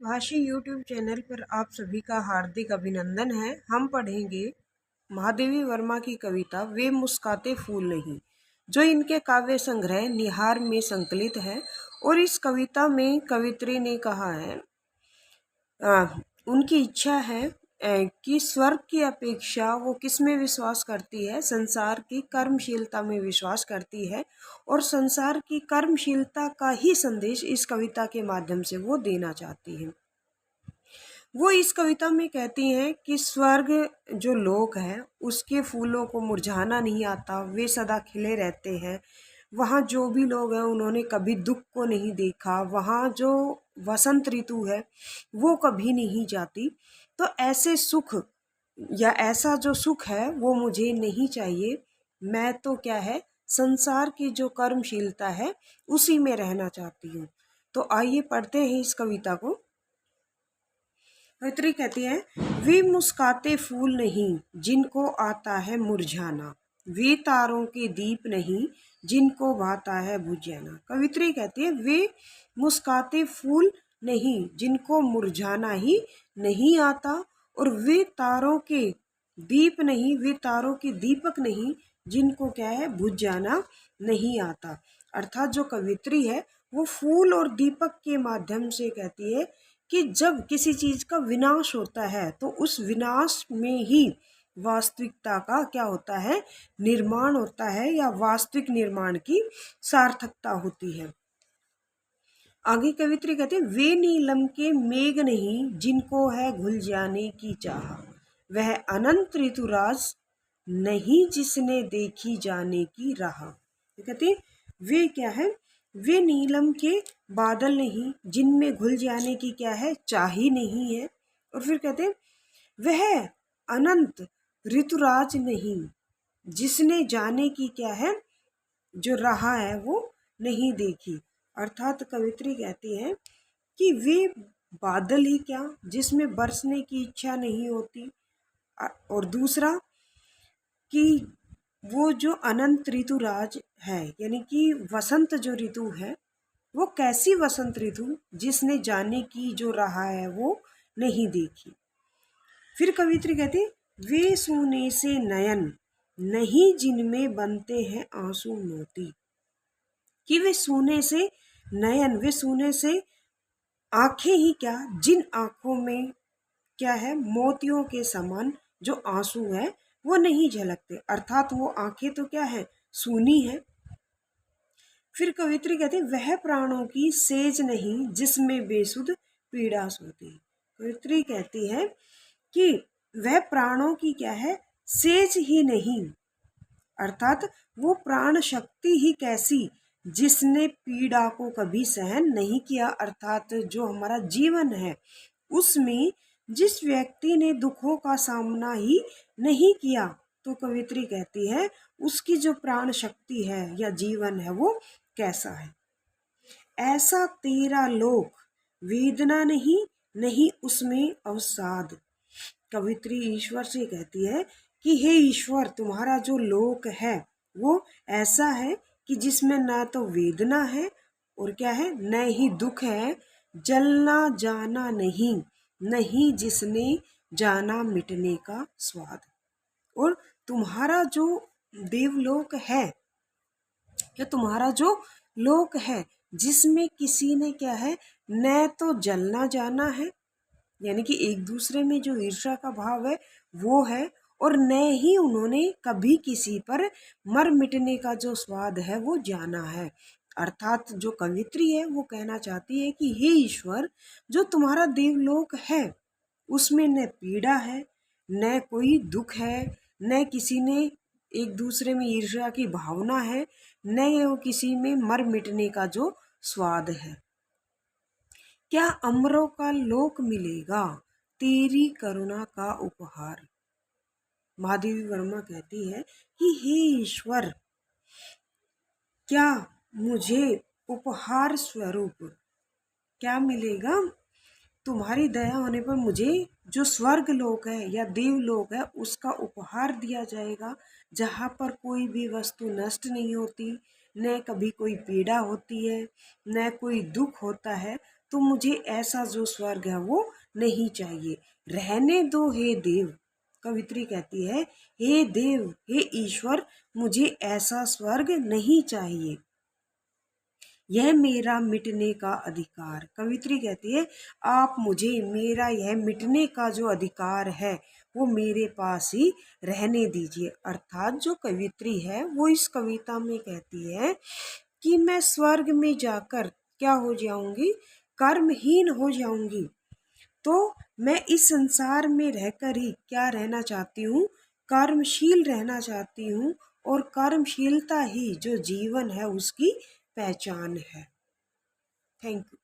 भाषी YouTube channel पर आप सभी का हार्दिक अभिनंदन है। हम पढ़ेंगे महादेवी वर्मा की कविता वे मुस्काते फूल नहीं, जो इनके काव्य संग्रह निहार में संकलित है। और इस कविता में कवित्री ने कहा है उनकी इच्छा है कि स्वर्ग की अपेक्षा वो किस में विश्वास करती है, संसार की कर्मशीलता में विश्वास करती है। और संसार की कर्मशीलता का ही संदेश इस कविता के माध्यम से वो देना चाहती है। वो इस कविता में कहती हैं कि स्वर्ग जो लोक है उसके फूलों को मुरझाना नहीं आता, वे सदा खिले रहते हैं। वहाँ जो भी लोग हैं उन्होंने कभी दुख को नहीं देखा, वहाँ जो वसंत ऋतु है वो कभी नहीं जाती। तो ऐसे सुख या ऐसा जो सुख है वो मुझे नहीं चाहिए। मैं तो क्या है, संसार की जो कर्मशीलता है उसी में रहना चाहती हूँ। तो आइए पढ़ते हैं इस कविता को। कवित्री कहती है, वे मुस्काते फूल नहीं जिनको आता है मुरझाना, वे तारों के दीप नहीं जिनको भाता है बुझ जाना। कवित्री कहती है वे मुस्काते फूल नहीं जिनको मुरझाना ही नहीं आता, और वे तारों के दीप नहीं, वे तारों के दीपक नहीं जिनको क्या है बुझ जाना नहीं आता। अर्थात जो कवित्री है वो फूल और दीपक के माध्यम से कहती है कि जब किसी चीज का विनाश होता है तो उस विनाश में ही वास्तविकता का क्या होता है, निर्माण होता है, या वास्तविक निर्माण की सार्थकता होती है। आगे कवित्री कहते हैं, वे नीलम के मेघ नहीं जिनको है घुल जाने की चाह, वह अनंत ऋतुराज नहीं जिसने देखी जाने की राह। कहते हैं वे क्या है, वे नीलम के बादल नहीं जिनमें घुल जाने की क्या है, चाह ही नहीं है। और फिर कहते हैं वह अनंत ऋतुराज नहीं जिसने जाने की क्या है, जो राह है वो नहीं देखी। अर्थात कवित्री कहती है कि वे बादल ही क्या जिसमें बरसने की इच्छा नहीं होती, और दूसरा कि वो जो अनंत ऋतुराज है, यानी कि वसंत जो ऋतु है वो कैसी वसंत ऋतु जिसने जाने की जो राह है वो नहीं देखी। फिर कवित्री कहते वे सोने से नयन नहीं जिनमें बनते हैं आंसू मोती, कि वे सोने से नयन, वे सोने से आंखें ही क्या जिन आंखों में क्या है मोतियों के समान जो आंसू है वो नहीं झलकते। अर्थात वो आंखें तो क्या है, सूनी है। फिर कवित्री कहते वह प्राणों की सेज नहीं जिसमें बेसुध पीड़ा सोती। कवित्री कहती है कि वह प्राणों की क्या है, सेज ही नहीं, अर्थात वो प्राण शक्ति ही कैसी जिसने पीड़ा को कभी सहन नहीं किया। अर्थात जो हमारा जीवन है उसमें जिस व्यक्ति ने दुखों का सामना ही नहीं किया, तो कवित्री कहती है उसकी जो प्राण शक्ति है या जीवन है वो कैसा है। ऐसा तेरा लोक वेदना नहीं, नहीं उसमें अवसाद। कवित्री ईश्वर से कहती है कि हे ईश्वर, तुम्हारा जो लोक है वो ऐसा है कि जिसमें ना तो वेदना है और क्या है, न ही दुख है, जलना जाना नहीं, नहीं जिसने जाना मिटने का स्वाद। और तुम्हारा जो देवलोक है, क्या तुम्हारा जो लोक है जिसमें किसी ने क्या है, न तो जलना जाना है, यानी कि एक दूसरे में जो ईर्ष्या का भाव है वो है, और न ही उन्होंने कभी किसी पर मर मिटने का जो स्वाद है वो जाना है। अर्थात जो कवित्री है वो कहना चाहती है कि हे ईश्वर, जो तुम्हारा देवलोक है उसमें न पीड़ा है, न कोई दुख है, न किसी ने एक दूसरे में ईर्ष्या की भावना है, न किसी में मर मिटने का जो स्वाद है। क्या अमरों का लोक मिलेगा तेरी करुणा का उपहार। महादेवी वर्मा कहती है कि हे ईश्वर, क्या मुझे उपहार स्वरूप क्या मिलेगा, तुम्हारी दया होने पर मुझे जो स्वर्ग लोक है या देवलोक है उसका उपहार दिया जाएगा, जहाँ पर कोई भी वस्तु नष्ट नहीं होती, न कभी कोई पीड़ा होती है, न कोई दुख होता है। तो मुझे ऐसा जो स्वर्ग है वो नहीं चाहिए। रहने दो हे देव, कवित्री कहती है हे देव, हे ईश्वर, मुझे ऐसा स्वर्ग नहीं चाहिए, यह मेरा मिटने का अधिकार। कवित्री कहती है आप मुझे मेरा यह मिटने का जो अधिकार है वो मेरे पास ही रहने दीजिए। अर्थात जो कवित्री है वो इस कविता में कहती है कि मैं स्वर्ग में जाकर क्या हो जाऊंगी, कर्महीन हो जाऊंगी, तो मैं इस संसार में रहकर ही क्या रहना चाहती हूँ, कर्मशील रहना चाहती हूँ, और कर्मशीलता ही जो जीवन है उसकी पहचान है। Thank you.